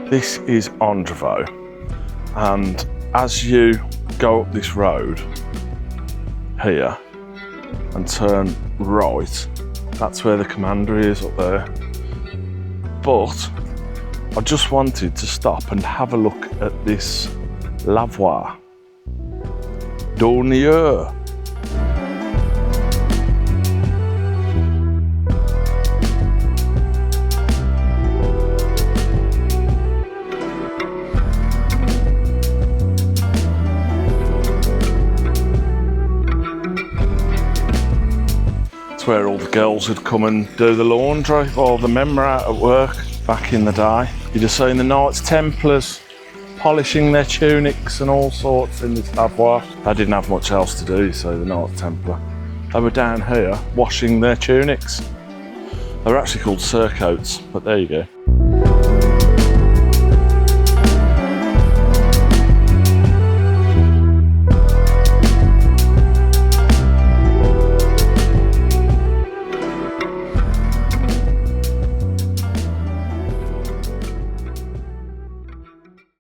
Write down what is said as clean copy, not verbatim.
This is Andrevo, and as you go up this road here and turn right, that's where the commander is up there. But I just wanted to stop and have a look at this lavoir d'honneur. Where all the girls would come and do the laundry, or the men were out at work back in the day. You'd have seen the Knights Templars polishing their tunics and all sorts in this lavoir. They didn't have much else to do, so the Knights Templar. They were down here washing their tunics. They were actually called surcoats, but there you go.